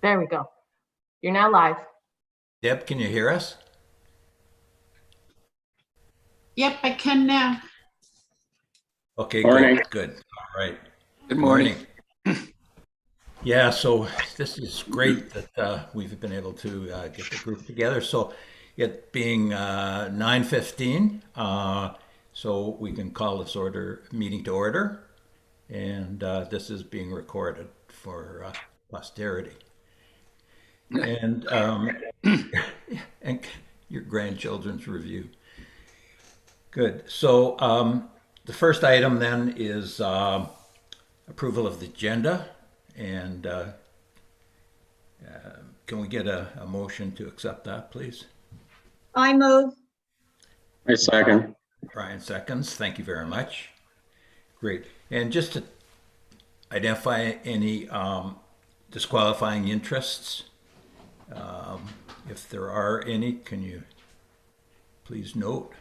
There we go. You're now live. Deb, can you hear us? Yep, I can now. Okay, Morning. good. All right. Good morning. Yeah, so this is great that we've been able to get the group together. So it being 9:15, so we can call this meeting to order, and this is being recorded for posterity. And and your grandchildren's review. Good. So the first item then is approval of the agenda. And can we get a motion to accept that, please? I move. I second. Brian seconds. Thank you very much. Great. And just to identify any disqualifying interests, if there are any, can you please note?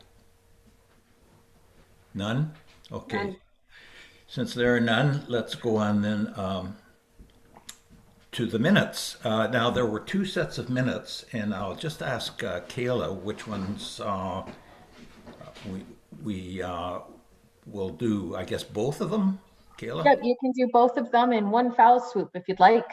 None? Okay. None. Since there are none, let's go on then to the minutes. Now, there were two sets of minutes, and I'll just ask Kayla which ones we will do. I guess both of them, Kayla? Yep, you can do both of them in one foul swoop if you'd like.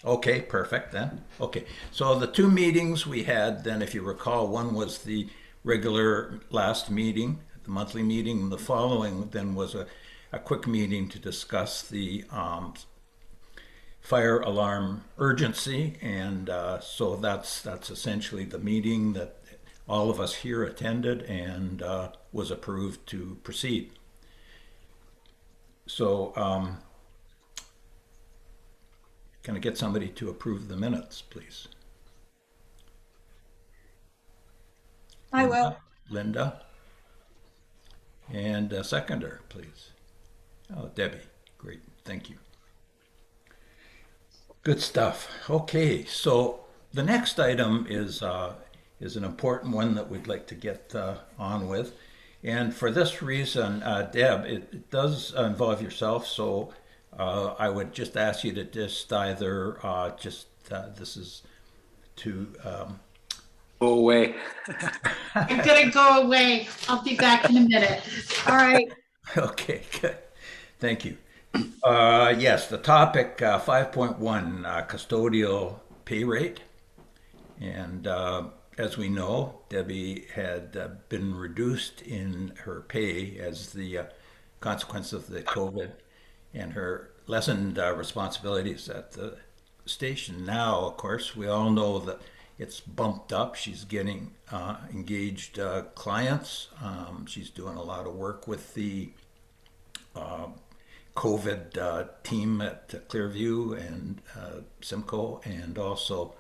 Okay, perfect then. Okay, so the two meetings we had then, if you recall, one was the regular last meeting, the monthly meeting, and the following then was a quick meeting to discuss the fire alarm urgency, and so that's essentially the meeting that all of us here attended and was approved to proceed. So can I get somebody to approve the minutes, please? I will. Linda. And a seconder, please. Oh, Debbie. Great. Thank you. Good stuff. Okay, so the next item is an important one that we'd like to get on with. And for this reason, Deb, it does involve yourself, so I would just ask you to just either this is to Go away. I'm gonna go away. I'll be back in a minute. All right. okay, good. Thank you. Yes, the topic 5.1 custodial pay rate. And as we know, Debbie had been reduced in her pay as the consequence of the COVID and her lessened responsibilities at the station. Now, of course, we all know that it's bumped up. She's getting engaged clients. She's doing a lot of work with the COVID team at Clearview and Simcoe, and also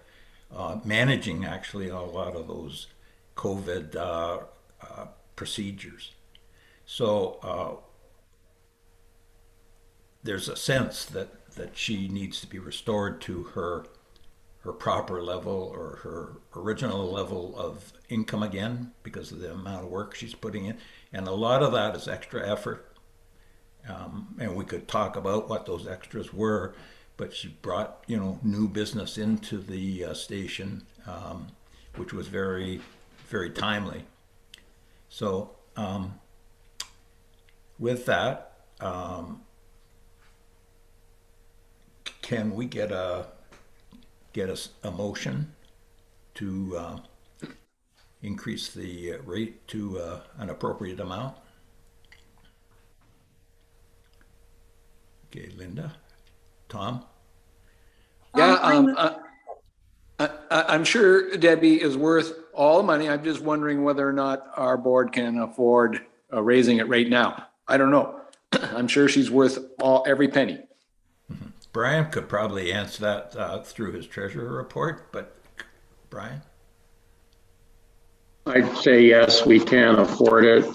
managing actually a lot of those COVID procedures. So there's a sense that she needs to be restored to her proper level or her original level of income again because of the amount of work she's putting in. And a lot of that is extra effort. And we could talk about what those extras were, but she brought, new business into the station, which was very, very timely. So with that, can we get a motion to increase the rate to an appropriate amount? Okay, Linda, Tom. Yeah, I'm sure Debbie is worth all the money. I'm just wondering whether or not our board can afford raising it right now. I don't know. I'm sure she's worth every penny. Mm-hmm. Brian could probably answer that through his treasurer report, but Brian? I'd say yes, we can afford it.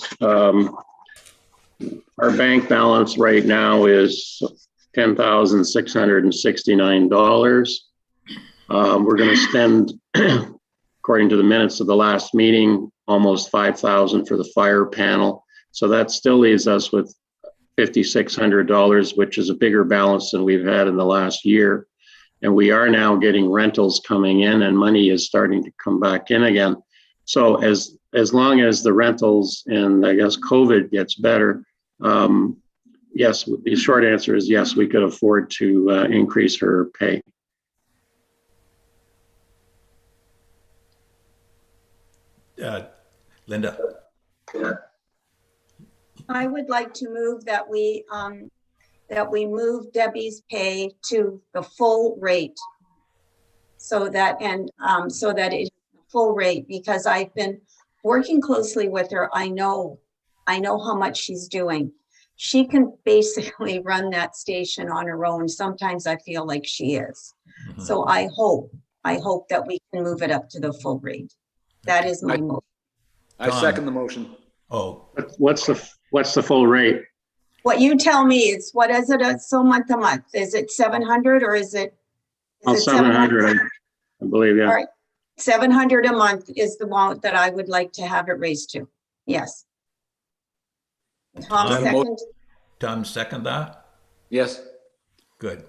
Our bank balance right now is $10,669. We're going to spend, according to the minutes of the last meeting, almost $5,000 for the fire panel. So that still leaves us with $5,600, which is a bigger balance than we've had in the last year. and we are now getting rentals coming in and money is starting to come back in again. So as long as the rentals and I guess COVID gets better, yes, the short answer is yes, we could afford to increase her pay. Linda? I would like to move that we move Debbie's pay to the full rate. So that it's full rate, because I've been working closely with her. I know how much she's doing. She can basically run that station on her own. Sometimes I feel like she is. Mhm. So I hope that we can move it up to the full rate. That is my motion. I second the motion. Oh, What's the full rate? What you tell me is, what is it, so month to month? Is it 700 or is it? Oh, 700, I believe, yeah. All right, 700 a month is the amount that I would like to have it raised to. Yes. Tom, Tom, second. Tom, second that? Yes. Good.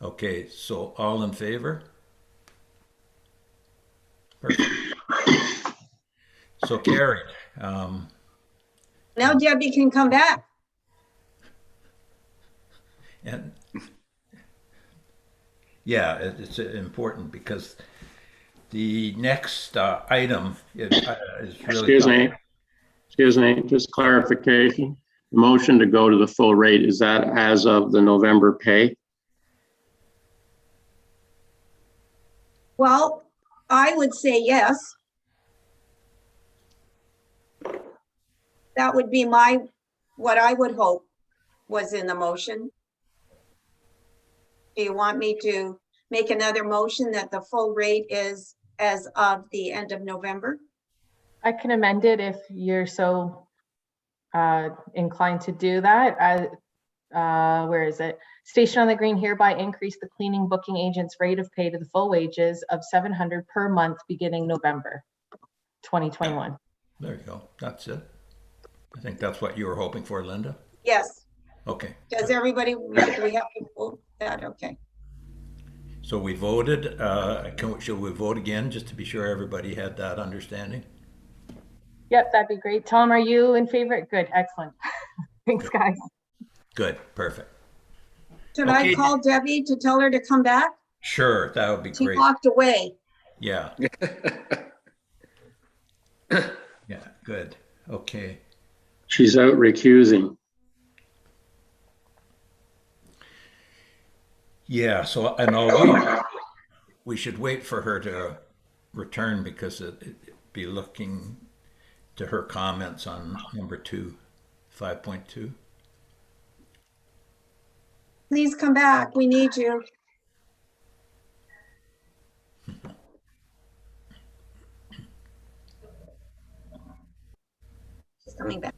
Okay, so all in favor? Perfect. So carried. Now Debbie can come back. And yeah, it's important because the next item is really. Excuse me, just clarification. The motion to go to the full rate, is that as of the November pay? Well, I would say yes. That would be what I would hope was in the motion. Do you want me to make another motion that the full rate is as of the end of November? I can amend it if you're so inclined to do that. Where is it? Station on the Green hereby increase the cleaning booking agent's rate of pay to the full wages of $700 per month beginning November 2021. There you go. That's it. I think that's what you were hoping for, Linda. Yes. Okay. Does everybody, do we have to vote that? Okay. So we voted. Should we vote again just to be sure everybody had that understanding? Yep, that'd be great. Tom, are you in favor? Good, excellent. Thanks, guys. Good, perfect. Should Okay. I call Debbie to tell her to come back? Sure, that would be She great. walked away. Yeah. Yeah, good. Okay. She's out recusing. Yeah, so and all we should wait for her to return because it'd be looking to her comments on number 2, 5.2. Please come back. We need you. She's coming back.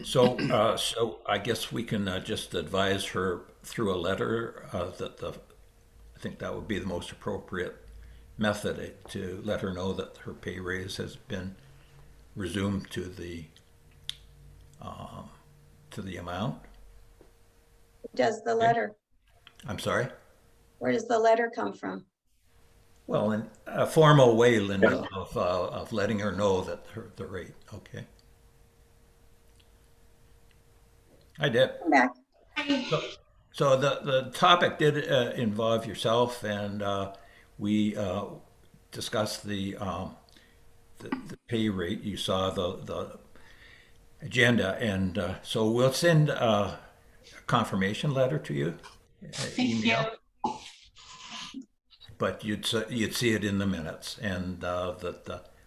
So, so I guess we can just advise her through a letter that I think that would be the most appropriate method to let her know that her pay raise has been resumed to the amount. Does the letter, I'm sorry. where does the letter come from? Well, in a formal way, Linda, of letting her know that the rate. Okay. I did. Come back. So the topic did involve yourself, and we discussed the pay rate. You saw the agenda, and so we'll send a confirmation letter to you. Thank you. But you'd see it in the minutes, and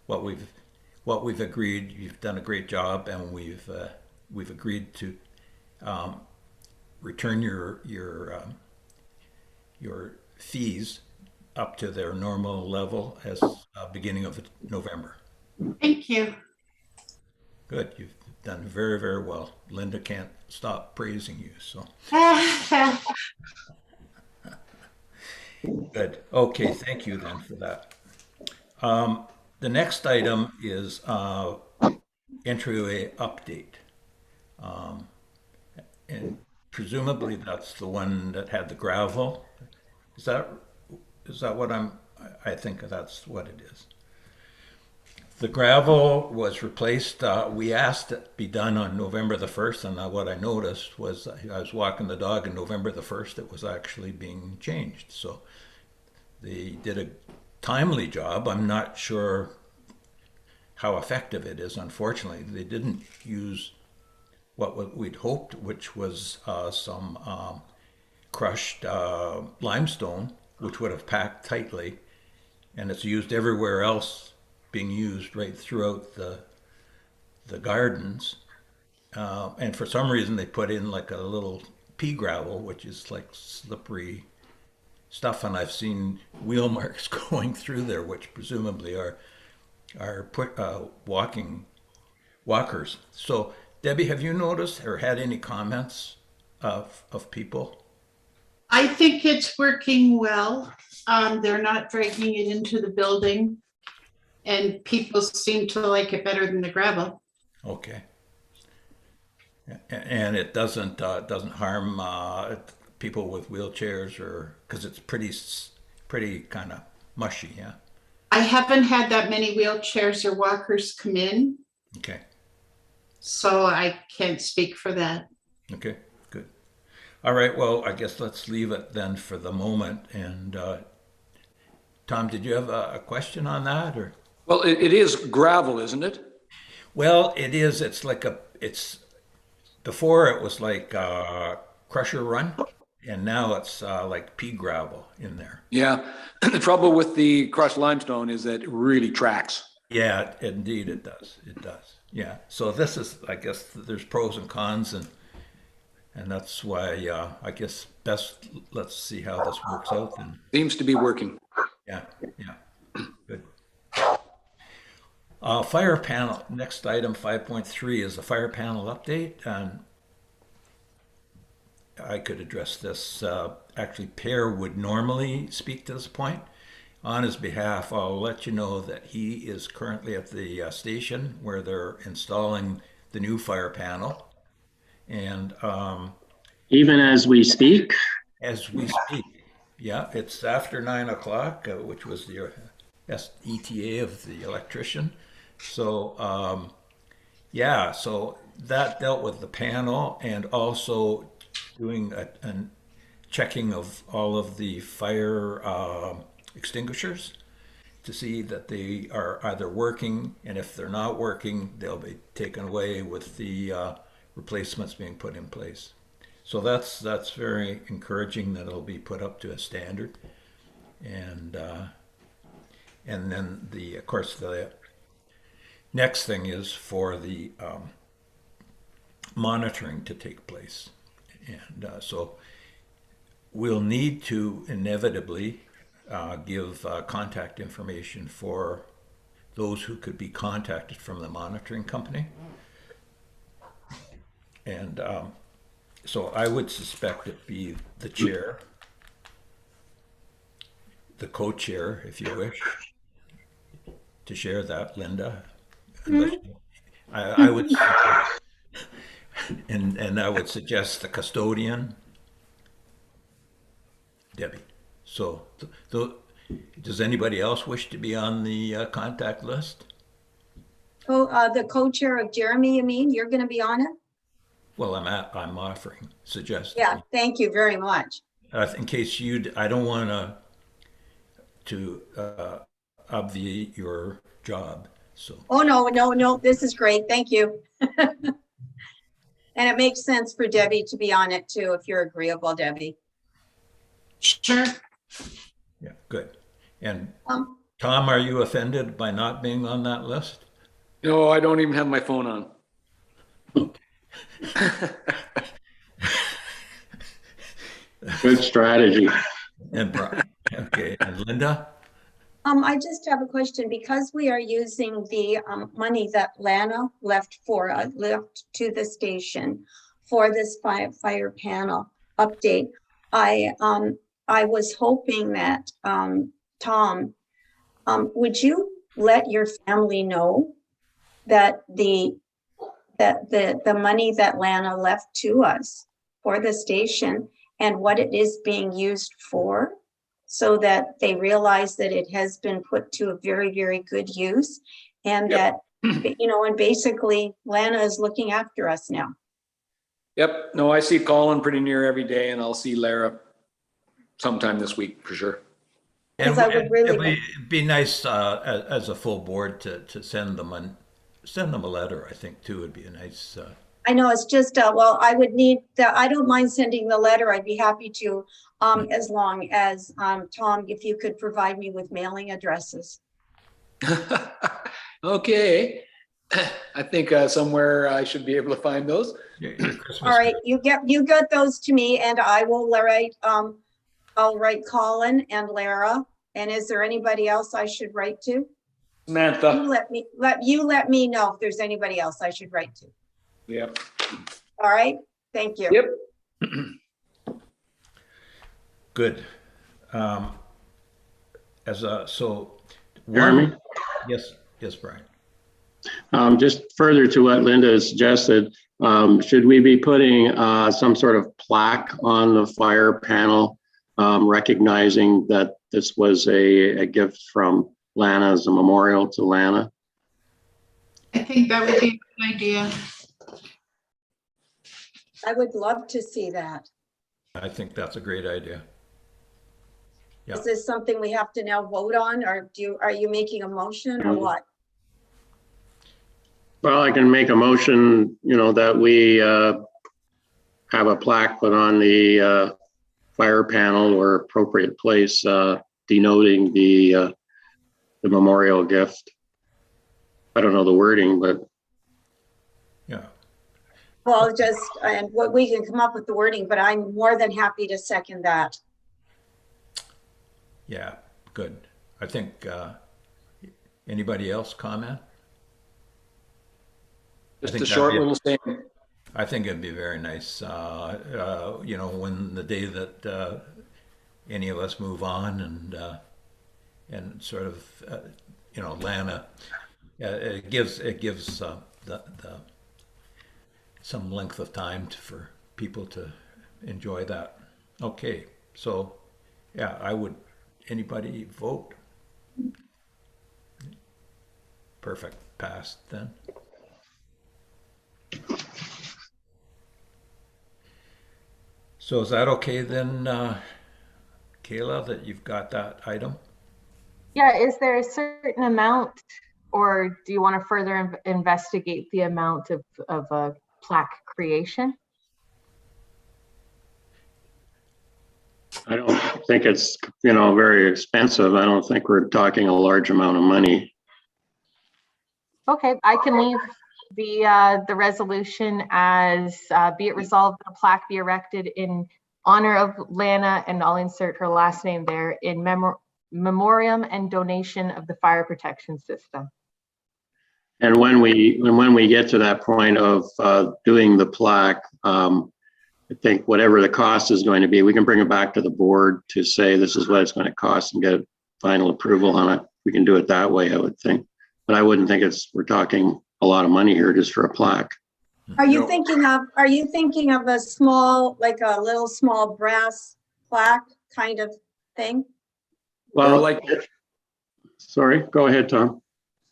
what we've agreed. You've done a great job, and we've agreed to return your fees up to their normal level as beginning of November. Thank you. Good, you've done very, very well. Linda can't stop praising you, so. Good. Okay, thank you then for that. The next item is entryway update. And presumably that's the one that had the gravel. Is that what I think that's what it is. The gravel was replaced. We asked it be done on November the 1st, and what I noticed was I was walking the dog, and November the 1st it was actually being changed. So they did a timely job. I'm not sure how effective it is. Unfortunately, they didn't use what we'd hoped, which was some crushed limestone, which would have packed tightly, and it's used everywhere else, being used right throughout the gardens. And for some reason, they put in like a little pea gravel, which is like slippery stuff, and I've seen wheel marks going through there, which presumably are walkers. So, Debbie, have you noticed or had any comments of people? I think it's working well. They're not dragging it into the building. And people seem to like it better than the gravel. Okay. And it doesn't harm people with wheelchairs, or because it's pretty kind of mushy, yeah. I haven't had that many wheelchairs or walkers come in, Okay. so I can't speak for that. Okay. Good. All right. Well, I guess let's leave it then for the moment. And Tom, did you have a question on that, or? Well, it is gravel, isn't it? Well, it is. It's before it was like crusher run, and now it's like pea gravel in there. Yeah. The trouble with the crushed limestone is that it really tracks. Yeah, indeed it does. It does. Yeah. So this is, I guess, there's pros and cons, and that's why I guess best let's see how this works out. And Seems to be working. yeah, yeah, good. Fire panel. Next item, 5.3, is the fire panel update, and I could address this. Actually, Per would normally speak to this point. On his behalf, I'll let you know that he is currently at the station where they're installing the new fire panel. And Even as we speak, as we speak, yeah, it's after 9 o'clock, which was the ETA of the electrician. So, yeah, so that dealt with the panel and also doing a checking of all of the fire extinguishers to see that they are either working, and if they're not working, they'll be taken away with the replacements being put in place. So that's very encouraging that it'll be put up to a standard, and then of course the next thing is for the monitoring to take place, and so we'll need to inevitably give contact information for those who could be contacted from the monitoring company. And so I would suspect it be the chair, the co-chair, if you wish, to share that, Linda. I would, and I would suggest the custodian, Debbie. So, does anybody else wish to be on the contact list? Oh, the co-chair of Jeremy, you mean? You're going to be on it? Well, I'm offering, suggesting. Yeah, thank you very much. In case I don't want to obviate your job. So. Oh, no, this is great. Thank you. And it makes sense for Debbie to be on it too, if you're agreeable, Debbie. Sure. Yeah, good. And Tom, are you offended by not being on that list? No, I don't even have my phone on. good strategy. And Brian, okay, and Linda? I just have a question. Because we are using the money that Lana left to the station for this fire panel update, I was hoping that Tom, would you let your family know that the money that Lana left to us for the station and what it is being used for, so that they realize that it has been put to a very, very good use, and Yep. that, you know, and basically Lana is looking after us now. Yep, no, I see Colin pretty near every day, and I'll see Lara sometime this week for sure. Because I would really It'd be nice as a full board to send them a letter. I think too would be a nice. I know it's just, well, I would need the, I don't mind sending the letter. I'd be happy to, as long as, Tom, if you could provide me with mailing addresses. Okay, I think somewhere I should be able to find those. Your Christmas All right, you get those to me, and I will write, I'll write Colin and Lara. And is there anybody else I should write to? Samantha. You let me know if there's anybody else I should write to. Yep. All right, thank you. Yep. Good. Jeremy? Yes, Brian. Just further to what Linda has suggested, should we be putting some sort of plaque on the fire panel, recognizing that this was a gift from Lana as a memorial to Lana? I think that would be a good idea. I would love to see that. I think that's a great idea. Yeah. Is this something we have to now vote on, or are you making a motion or what? Well, I can make a motion, that we have a plaque put on the fire panel or appropriate place denoting the memorial gift. I don't know the wording, but Yeah. Well, just, and what we can come up with the wording, but I'm more than happy to second that. Yeah. Good. I think. Anybody else comment? Just think a short that'd be- little statement. I think it'd be very nice, when the day that any of us move on and sort of, Lana, it gives the some length of time for people to enjoy that. Okay, so yeah, anybody vote? Perfect, passed then. So is that okay then, Kayla, that you've got that item? Yeah, is there a certain amount, or do you want to further investigate the amount of a plaque creation? I don't think it's, very expensive. I don't think we're talking a large amount of money. Okay, I can leave the resolution as be it resolved that a plaque be erected in honor of Lana, and I'll insert her last name there, in memoriam and donation of the fire protection system. And when we get to that point of doing the plaque, I think whatever the cost is going to be, we can bring it back to the board to say this is what it's going to cost and get final approval on it. We can do it that way, I would think. But I wouldn't think we're talking a lot of money here just for a plaque. Are you thinking of a small, like a little small brass plaque kind of thing? Well, sorry, go ahead, Tom.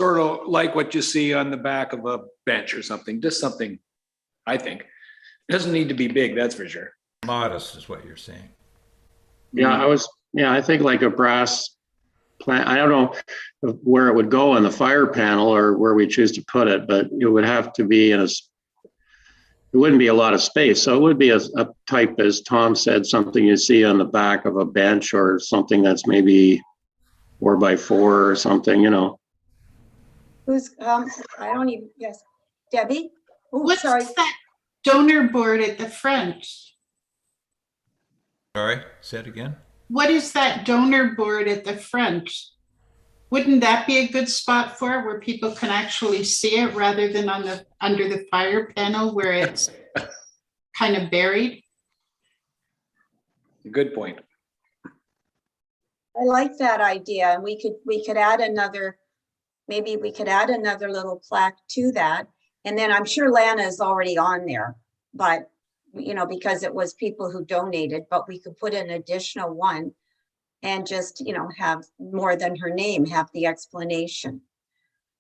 Sort of like what you see on the back of a bench or something, just something, I think. It doesn't need to be big, that's for sure. Modest is what you're saying. Yeah, I think like a brass plant. I don't know where it would go on the fire panel or where we choose to put it, but it would have to be it wouldn't be a lot of space. So it would be a type, as Tom said, something you see on the back of a bench or something that's maybe 4x4 or something, Who's, I don't even, yes, Debbie? Oh, What's sorry. that donor board at the front? Sorry, say it again. What is that donor board at the front? Wouldn't that be a good spot for it, where people can actually see it rather than under the fire panel where it's kind of buried? Good point. I like that idea, and we could add another, maybe we could add another little plaque to that. And then I'm sure Lana is already on there, but because it was people who donated, but we could put an additional one and just, have more than her name, have the explanation.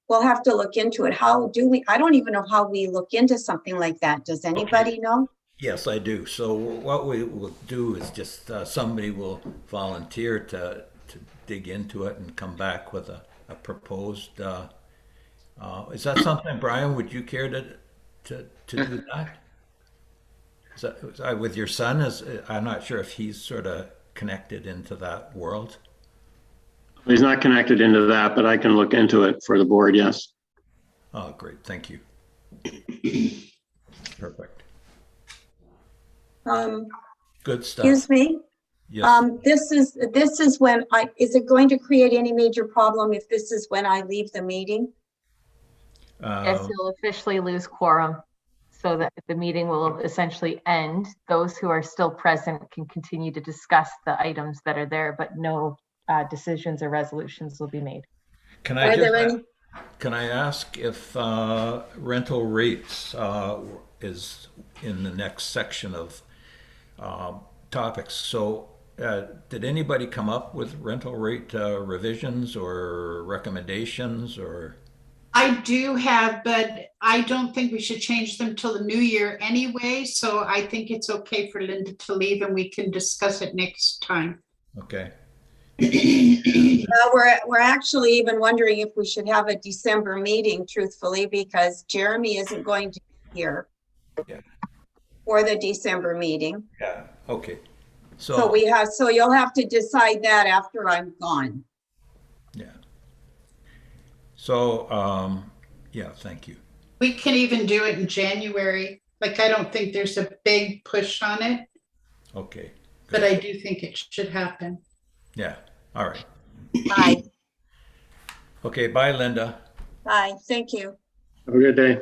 We'll have to look into it. How do we, I don't even know how we look into something like that. Does anybody know? Yes, I do. So what we will do is just somebody will volunteer to dig into it and come back with a proposed. Is that something, Brian? Would you care to do that? Is that with your son? I'm not sure if he's sort of connected into that world. He's not connected into that, but I can look into it for the board, yes. Oh, great. Thank you. Perfect. Good stuff. Excuse me. Yes. This is when is it going to create any major problem if this is when I leave the meeting? Yes, you'll officially lose quorum, so that the meeting will essentially end. Those who are still present can continue to discuss the items that are there, but no decisions or resolutions will be made. Can Are there any? Can I ask if rental rates is in the next section of topics? So did anybody come up with rental rate revisions or recommendations or? I do have, but I don't think we should change them till the new year anyway. So I think it's okay for Linda to leave and we can discuss it next time. Okay. We're actually even wondering if we should have a December meeting, truthfully, because Jeremy isn't going to be here Yeah. for the December meeting. Yeah. Okay. So you'll have to decide that after I'm gone. Yeah. So, yeah, thank you. We can even do it in January. Like, I don't think there's a big push on it, Okay. but I do think it should happen. Yeah. All right. Bye. Okay. Bye, Linda. Bye. Thank you. Have a good day.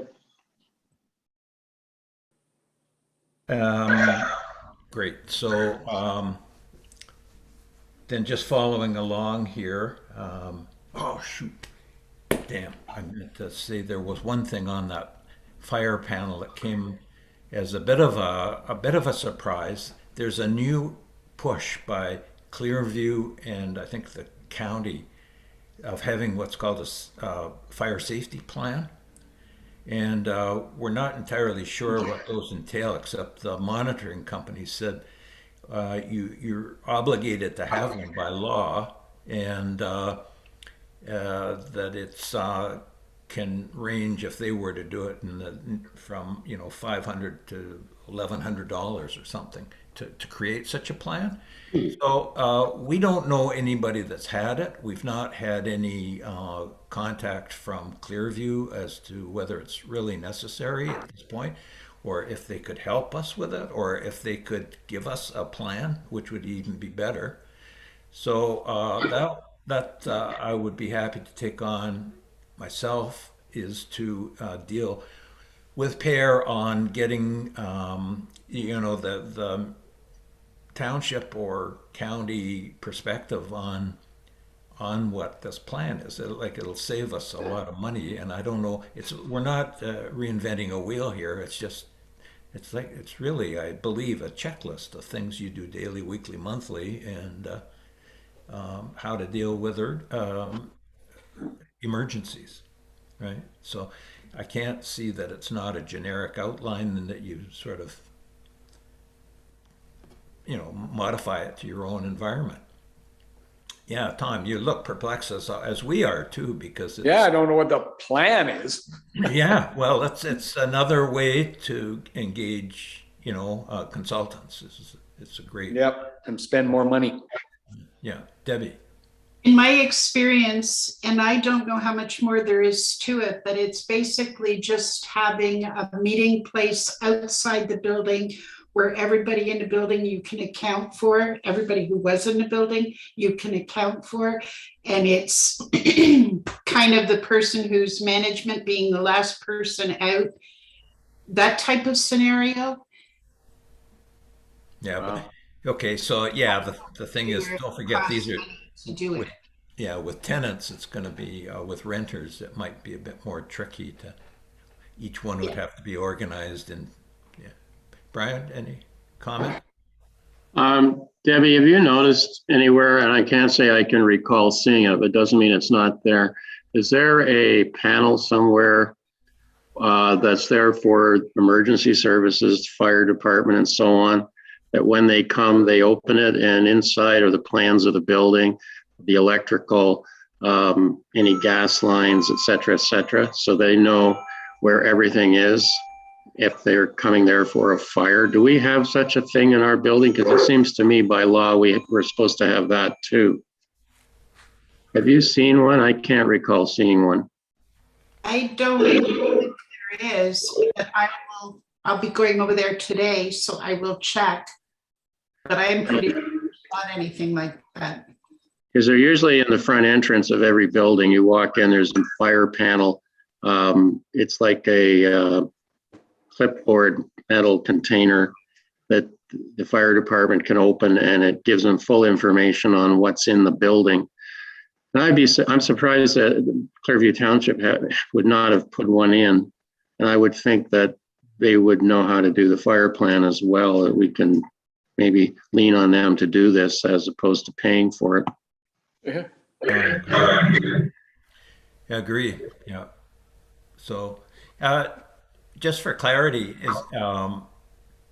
Great. So, then just following along here, oh, shoot. Damn, I meant to say there was one thing on that fire panel that came as a bit of a surprise. There's a new push by Clearview and I think the county of having what's called a fire safety plan. And we're not entirely sure what those entail, except the monitoring company said you're obligated to have one by law, and that it's can range, if they were to do it, from $500 to $1,100 or something to create such a plan. So we don't know anybody that's had it. We've not had any contact from Clearview as to whether it's really necessary at this point, or if they could help us with it, or if they could give us a plan, which would even be better. So that I would be happy to take on myself, is to deal with Pear on getting the township or county perspective on what this plan is. It'll save us a lot of money, and I don't know. We're not reinventing a wheel here. It's really, I believe, a checklist of things you do daily, weekly, monthly, and how to deal with emergencies, right? So I can't see that it's not a generic outline and that you sort of modify it to your own environment. Yeah, Tom, you look perplexed as we are too, because Yeah, I don't know what the plan is. yeah, well, it's another way to engage, consultants. It's a great. Yep, and spend more money. Yeah, Debbie. In my experience, and I don't know how much more there is to it, but it's basically just having a meeting place outside the building where everybody in the building you can account for, everybody who was in the building you can account for. And it's kind of the person whose management being the last person out, that type of scenario. Yeah, but, okay, so yeah, the thing is, don't forget, these are to do it. with tenants, it's going to be with renters, it might be a bit more tricky to. Each one would have to be organized, and yeah, Brian, any comment? Debbie, have you noticed anywhere, and I can't say I can recall seeing it, but it doesn't mean it's not there. Is there a panel somewhere that's there for emergency services, fire department and so on, that when they come, they open it and inside are the plans of the building, the electrical, any gas lines, et cetera, so they know where everything is if they're coming there for a fire? Do we have such a thing in our building? Because it seems to me by law, we're supposed to have that too. Have you seen one? I can't recall seeing one. I don't think there is, but I'll be going over there today, so I will check. But I am pretty sure there's not anything like that. Because they're usually in the front entrance of every building. You walk in, there's a fire panel. It's like a clipboard metal container that the fire department can open, and it gives them full information on what's in the building. And I'm surprised that Clearview Township would not have put one in. And I would think that they would know how to do the fire plan as well, that we can maybe lean on them to do this as opposed to paying for it. Yeah. I agree. Yeah. So, just for clarity, is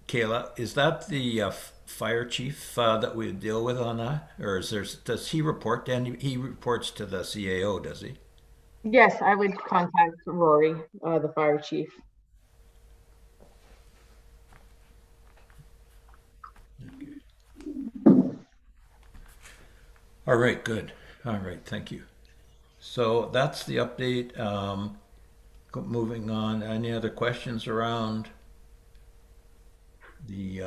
Kayla, is that the fire chief that we deal with on that, or does he report? Dan, he reports to the CAO, does he? Yes, I would contact Rory, the fire chief. All right, good. All right, thank you. So that's the update. Moving on, any other questions around the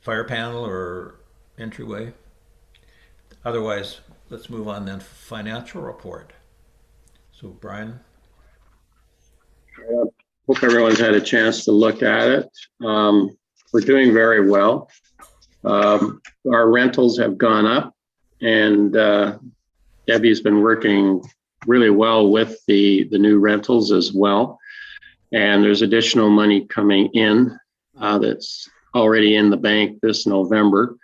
fire panel or entryway? Otherwise, let's move on then. Financial report. So Brian? Hope everyone's had a chance to look at it. We're doing very well. Our rentals have gone up, and Debbie's been working really well with the new rentals as well. And there's additional money coming in that's already in the bank this November,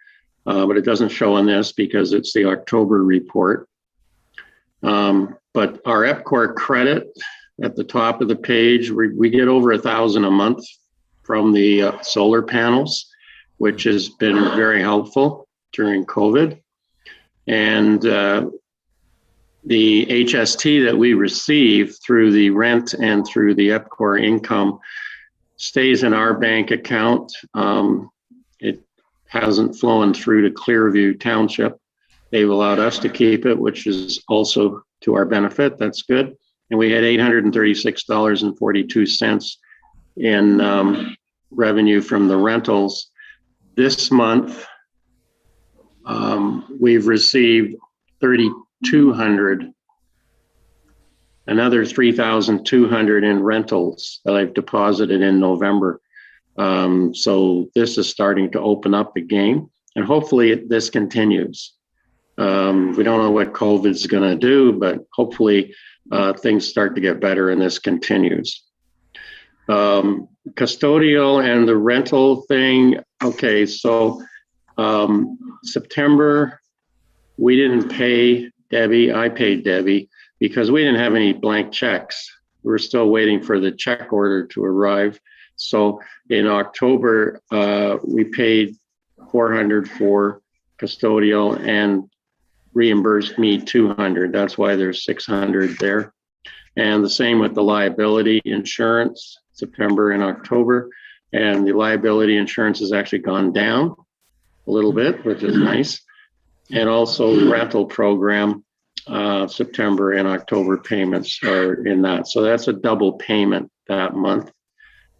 but it doesn't show on this because it's the October report. But our EPCOR credit at the top of the page, we get over $1,000 a month from the solar panels, which has been very helpful during COVID. And the HST that we receive through the rent and through the EPCOR income stays in our bank account. It hasn't flown through to Clearview Township. They've allowed us to keep it, which is also to our benefit. That's good. And we had $836.42 in revenue from the rentals. This month, we've received $3,200, another $3,200 in rentals that I've deposited in November. So this is starting to open up again, and hopefully this continues. We don't know what COVID's going to do, but hopefully things start to get better and this continues. Custodial and the rental thing. Okay, so September, we didn't pay Debbie. I paid Debbie because we didn't have any blank checks. We're still waiting for the check order to arrive. So in October, we paid $400 for custodial and reimbursed me $200. That's why there's $600 there. And the same with the liability insurance, September and October. And the liability insurance has actually gone down a little bit, which is nice. And also the rental program, September and October payments are in that. So that's a double payment that month.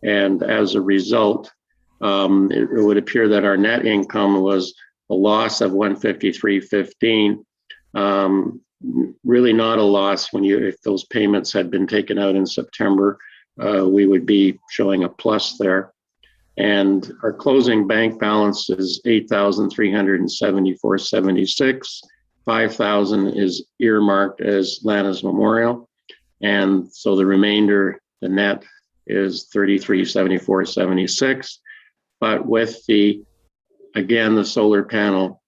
And as a result, it would appear that our net income was a loss of $153.15. Really not a loss if those payments had been taken out in September, we would be showing a plus there. And our closing bank balance is $8,374.76. $5,000 is earmarked as Lana's Memorial. And so the remainder, the net, is 3374.76. But with again, the solar panel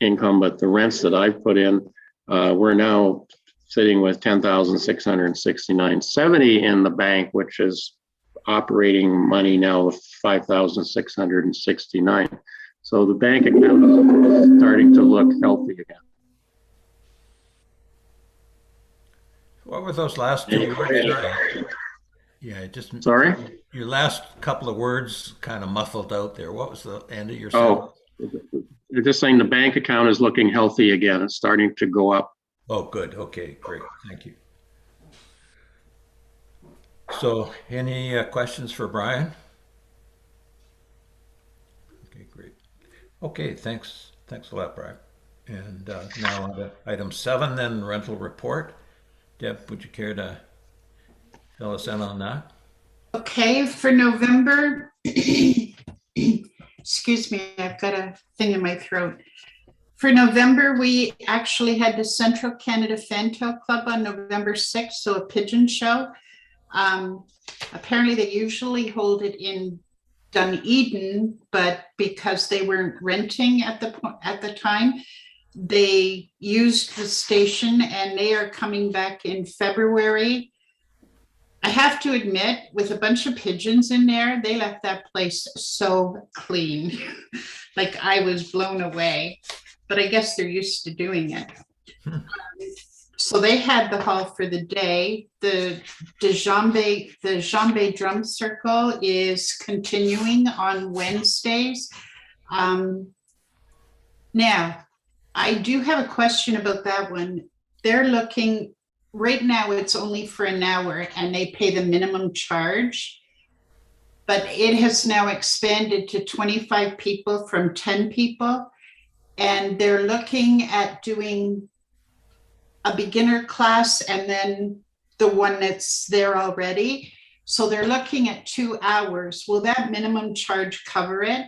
income, but the rents that I've put in, we're now sitting with 10,669.70 in the bank, which is operating money now of 5,669. So the bank account is starting to look healthy again. What were those last two words? Sorry. Yeah, just Sorry? your last couple of words kind of muffled out there. What was the end of your sentence? Oh, they're just saying the bank account is looking healthy again. It's starting to go up. Oh, good. Okay, great. Thank you. So, any questions for Brian? Okay, great. Okay, thanks. Thanks a lot, Brian. And now on to item 7, then rental report. Deb, would you care to fill us in on that? Okay, for November, excuse me, I've got a thing in my throat. For November, we actually had the Central Canada Fantail Club on November 6th, so a pigeon show. Apparently they usually hold it in Dunedin, but because they weren't renting at the time, they used the station, and they are coming back in February. I have to admit, with a bunch of pigeons in there, they left that place so clean. Like, I was blown away, but I guess they're used to doing it. So they had the hall for the day. The Djembe Drum Circle is continuing on Wednesdays. Now, I do have a question about that one. They're looking, right now it's only for an hour and they pay the minimum charge, but it has now expanded to 25 people from 10 people. And they're looking at doing a beginner class and then the one that's there already. So they're looking at 2 hours. Will that minimum charge cover it?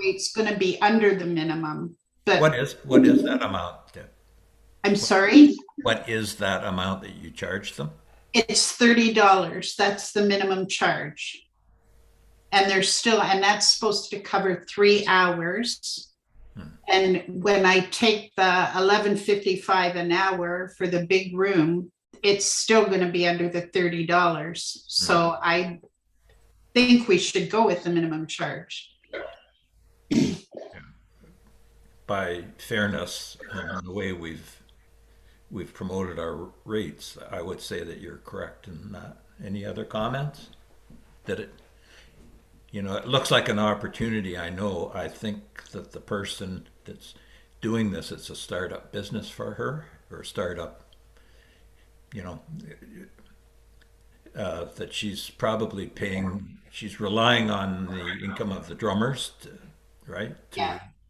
It's going to be under the minimum, but What is that amount, Deb? I'm sorry, What is that amount that you charge them? it's $30. That's the minimum charge. And that's supposed to cover 3 hours. And when I take the $11.55 an hour for the big room, it's still going to be under the $30. So I think we should go with the minimum charge. By fairness and the way we've promoted our rates, I would say that you're correct in that. Any other comments? That it looks like an opportunity. I know. I think that the person that's doing this, it's a startup business for her, or a startup, that she's probably she's relying on the income of the drummers,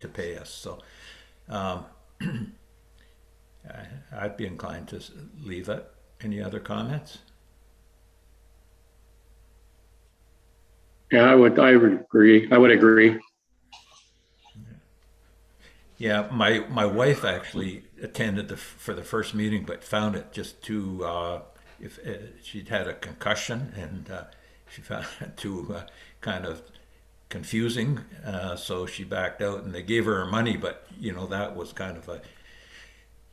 to pay us. So I'd be inclined to leave it. Any other comments? Yeah, I would agree. Yeah, my wife actually attended for the first meeting, but found it just too. She'd had a concussion, and she found it too kind of confusing, so she backed out, and they gave her money. But that was kind of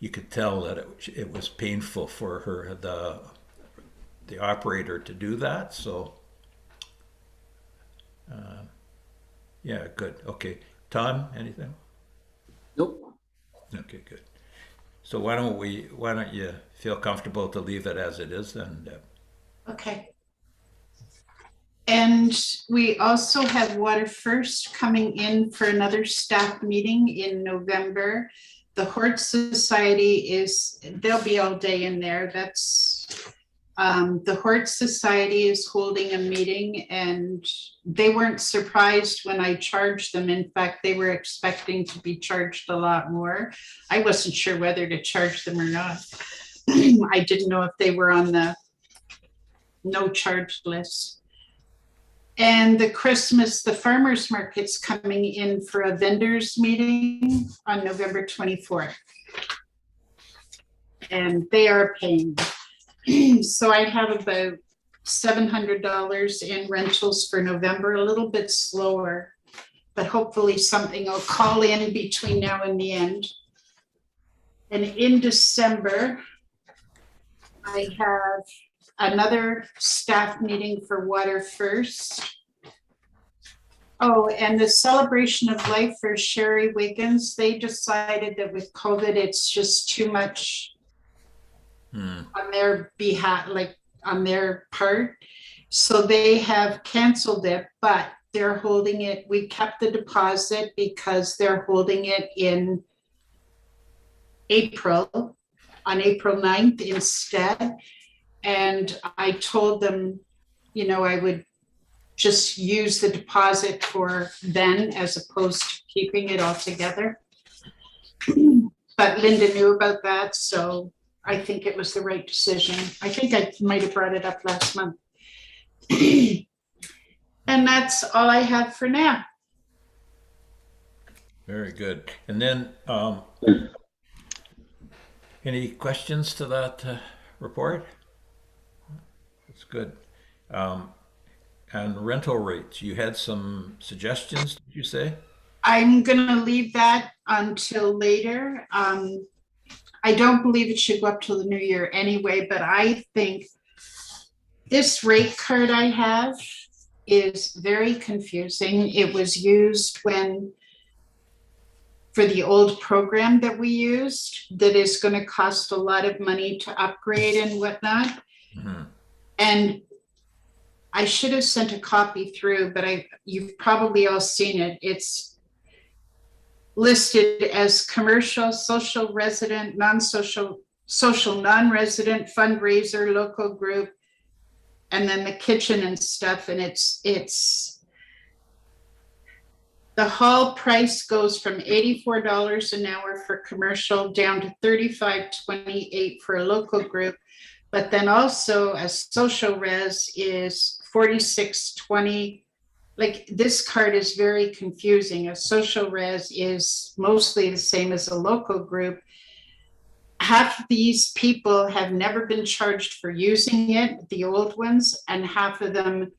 you could tell that it was painful for her, the operator, to do that. So yeah, good. Okay, Tom, anything? Nope. Okay, good. So why don't you feel comfortable to leave it as it is then? Okay. And we also have Water First coming in for another staff meeting in November. The Hort Society they'll be all day in there. The Hort Society is holding a meeting, and they weren't surprised when I charged them. In fact, they were expecting to be charged a lot more. I wasn't sure whether to charge them or not. I didn't know if they were on the no charge list. And the farmers market's coming in for a vendors meeting on November 24th. And they are paying. So I have about $700 in rentals for November, a little bit slower, but hopefully something will call in between now and the end. And in December, I have another staff meeting for Water First. Oh, and the celebration of life for Sherry Wiggins, they decided that with COVID, it's just too much on their behalf, like on their part. So they have canceled it, but they're holding it. We kept the deposit because they're holding it in April, on April 9th instead. And I told them, you know, I would just use the deposit for then as opposed to keeping it all together. But Linda knew about that, so I think it was the right decision. I think I might have brought it up last month. And that's all I have for now. Very good. And then, any questions to that report? That's good. And rental rates, you had some suggestions, did you say? I'm gonna leave that until later. I don't believe it should go up till the new year anyway, but I think this rate card I have is very confusing. It was used for the old program that we used, that is going to cost a lot of money to upgrade and whatnot. And I should have sent a copy through, but you've probably all seen it. It's listed as commercial, social, resident, non-social, social, non-resident, fundraiser, local group, and then the kitchen and stuff. And it's the hall price goes from $84 an hour for commercial down to $35.28 for a local group. But then also a social res is $46.20. Like, this card is very confusing. A social res is mostly the same as a local group. Half of these people have never been charged for using it, the old ones, and half of them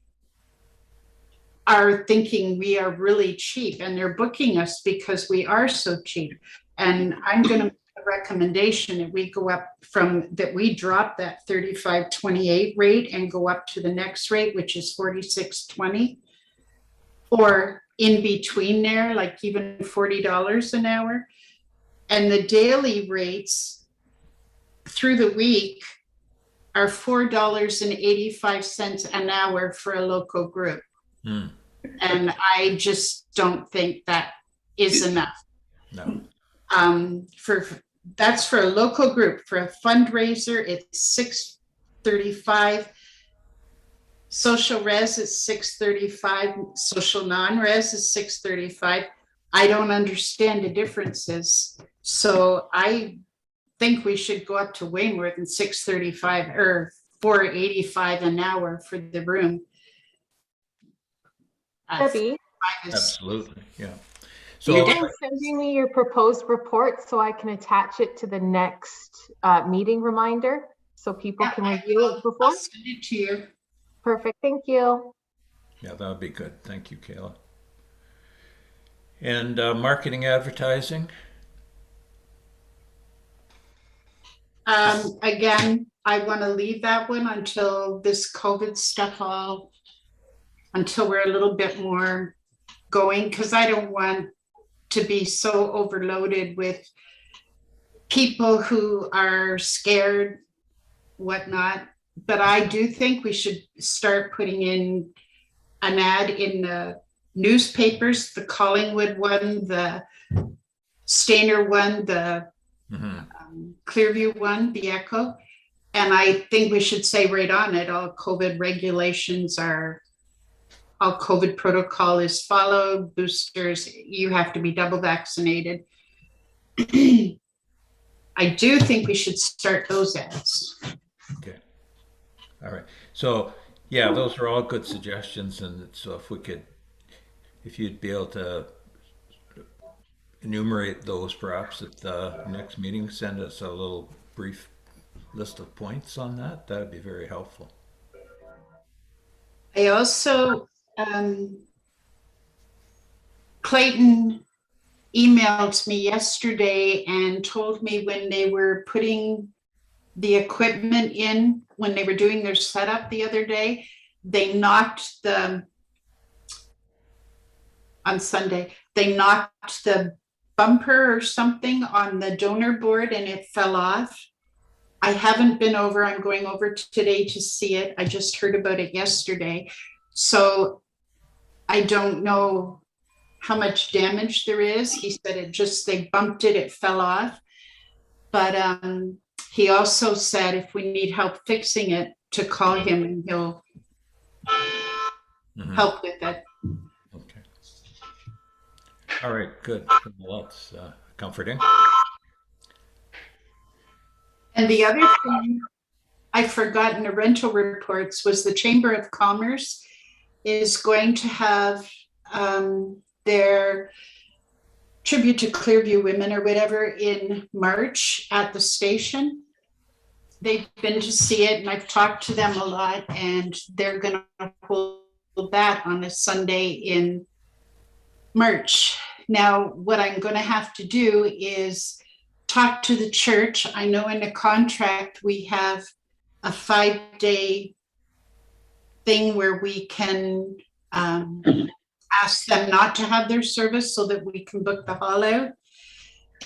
are thinking we are really cheap, and they're booking us because we are so cheap. And I'm going to make a recommendation that we go up we drop that $35.28 rate and go up to the next rate, which is $46.20, or in between there, like even $40 an hour. And the daily rates through the week are $4.85 an hour for a local group. And I just don't think that is enough. No. That's for a local group. For a fundraiser, it's $6.35. Social res is $6.35. Social non-res is $6.35. I don't understand the differences. So I think we should go up to way more than $6.35 or $4.85 an hour for the room. Debbie, Absolutely, yeah. do you So, mind sending me your proposed report so I can attach it to the next meeting reminder so people can review it before? I'll send it to you. Perfect, thank you. yeah, that would be good. Thank you, Kayla. And marketing advertising? Again, I want to leave that one until this COVID stuff until we're a little bit more going, because I don't want to be so overloaded with people who are scared, whatnot. But I do think we should start putting in an ad in the newspapers, the Collingwood one, the Stainer one, the Clearview one, the Echo. And I think we should say right on it, all COVID protocol is followed, boosters, you have to be double vaccinated. I do think we should start those ads. Okay. All right. So, yeah, those are all good suggestions. And so if you'd be able to enumerate those perhaps at the next meeting, send us a little brief list of points on that, that'd be very helpful. I also, Clayton emailed me yesterday and told me when they were putting the equipment in, when they were doing their setup the other day, they knocked on Sunday, they knocked the bumper or something on the donor board and it fell off. I haven't been over. I'm going over today to see it. I just heard about it yesterday. So I don't know how much damage there is. He said they bumped it, it fell off. But he also said if we need help fixing it, to call him and he'll help with it. Okay. All right, good. Well, that's comforting. And the other thing I forgot in the rental reports was the Chamber of Commerce is going to have their tribute to Clearview Women or whatever in March at the station. They've been to see it and I've talked to them a lot, and they're going to hold that on a Sunday in March. Now, what I'm going to have to do is talk to the church. I know in the contract we have a 5-day thing where we can ask them not to have their service so that we can book the hall out.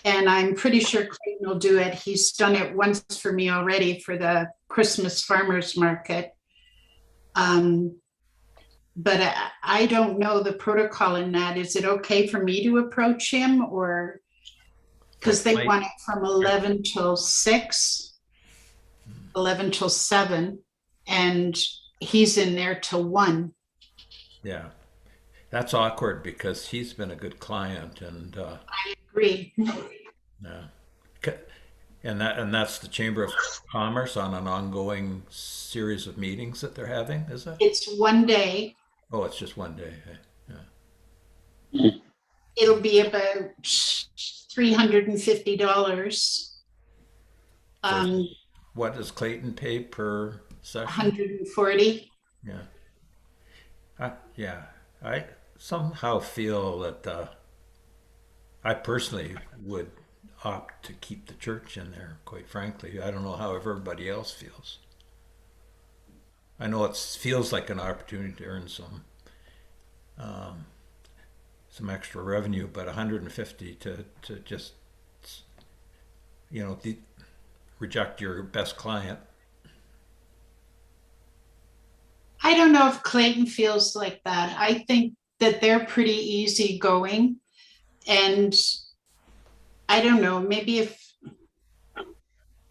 And I'm pretty sure Clayton will do it. He's done it once for me already for the Christmas farmers market. But I don't know the protocol in that. Is it okay for me to approach him, or because they want it from 11 till 6, 11 till 7, and he's in there till 1. Yeah, that's awkward because he's been a good client, and I agree. yeah, and that's the Chamber of Commerce on an ongoing series of meetings that they're having, is it? It's 1 day. Oh, it's just 1 day. Yeah. It'll be about $350. What does Clayton pay per session? 140. Yeah. I somehow feel that I personally would opt to keep the church in there, quite frankly. I don't know how everybody else feels. I know it feels like an opportunity to earn some extra revenue, but 150 to just, reject your best client. I don't know if Clayton feels like that. I think that they're pretty easygoing, and I don't know, maybe if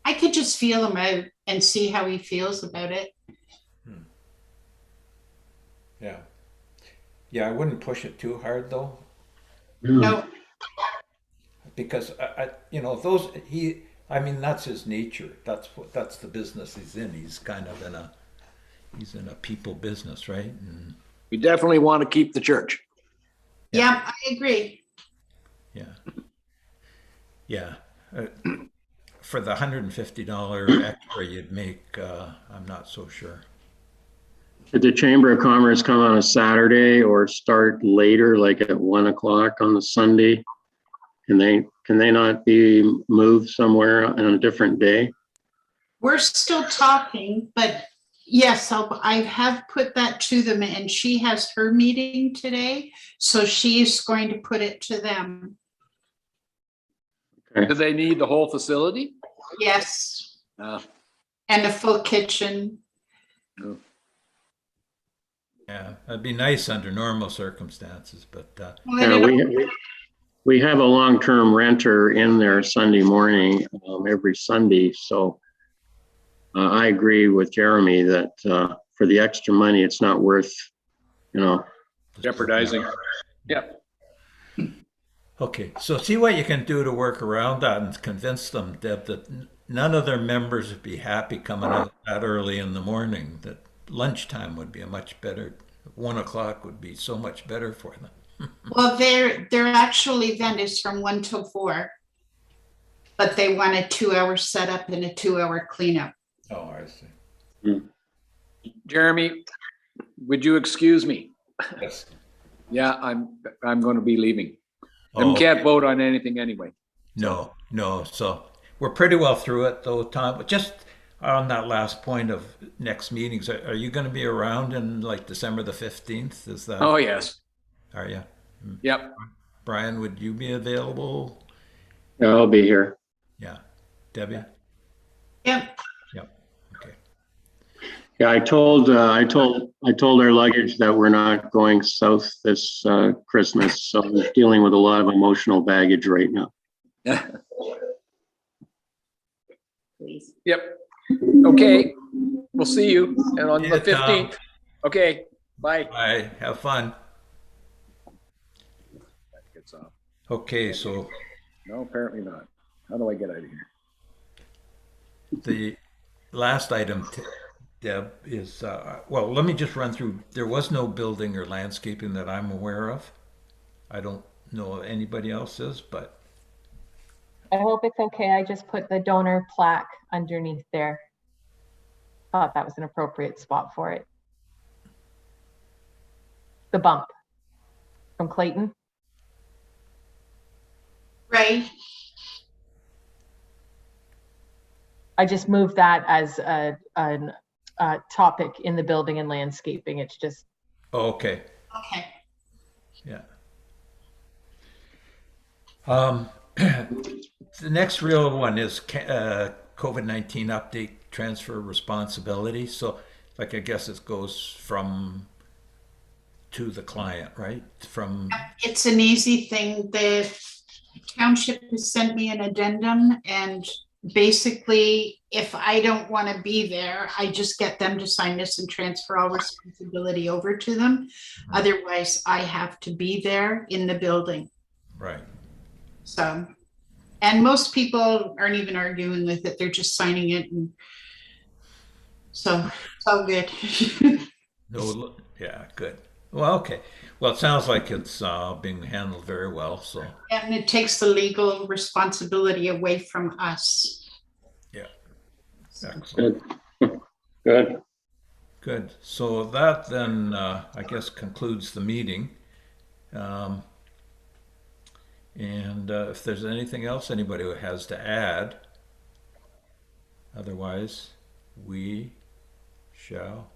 I could just feel him out and see how he feels about it. Yeah. Yeah, I wouldn't push it too hard though, No, because that's his nature. That's the business he's in. He's kind of he's in a people business, right? And We definitely want to keep the church. yeah, I agree. yeah. Yeah. For the $150 extra you'd make, I'm not so sure. Did the Chamber of Commerce come on a Saturday or start later, like at 1 o'clock on the Sunday? Can they not be moved somewhere on a different day? We're still talking, but yes, I have put that to them, and she has her meeting today, so she's going to put it to them. Do they need the whole facility? Yes, Uh, and a full kitchen. Yeah, that'd be nice under normal circumstances, but Well, I don't know. We have a long-term renter in there Sunday morning, every Sunday. So I agree with Jeremy that for the extra money, it's not worth, Jeopardizing. Yeah. okay. So see what you can do to work around that and convince them, Deb, that none of their members would be happy coming out that early in the morning, that lunchtime would be a much better, 1 o'clock would be so much better for them. Well, their actual event is from 1 till 4, but they want a 2-hour setup and a 2-hour cleanup. Oh, I see. Jeremy, would you excuse me? Yes. Yeah, I'm going to be leaving. Oh, And can't vote on anything anyway. no, no. So we're pretty well through it though, Tom. But just on that last point of next meetings, are you going to be around in like December the 15th? Is that, Oh, yes. are you? Yep. Brian, would you be available? Yeah, I'll be here. Yeah. Debbie? Yep. Yep. Okay. Yeah, I told our luggage that we're not going south this Christmas, so I'm dealing with a lot of emotional baggage right now. Please. Yep. Okay. We'll see you and on Yeah, the 15th. Okay. Bye. Bye. Have fun. Gets off. Okay, so No, apparently not. How do I get out of here? the last item, Deb, is, well, let me just run through. There was no building or landscaping that I'm aware of. I don't know if anybody else is, but I hope it's okay. I just put the donor plaque underneath there. Thought that was an appropriate spot for it. The bump from Clayton. Right. I just moved that as a topic in the building and landscaping. It's just, oh, okay. Okay. Yeah. The next real one is COVID-19 update transfer responsibility. So, like, I guess it goes from to the client, right? From, It's an easy thing. The township has sent me an addendum, and basically, if I don't want to be there, I just get them to sign this and transfer all responsibility over to them. Otherwise, I have to be there in the building. right. So, and most people aren't even arguing with it. They're just signing it, and so it's all good. No, yeah, good. Well, okay. Well, it sounds like it's being handled very well. So, And it takes the legal responsibility away from us. yeah, excellent. Good. Good. Good. So that then, I guess, concludes the meeting. And if there's anything else anybody has to add, otherwise, we shall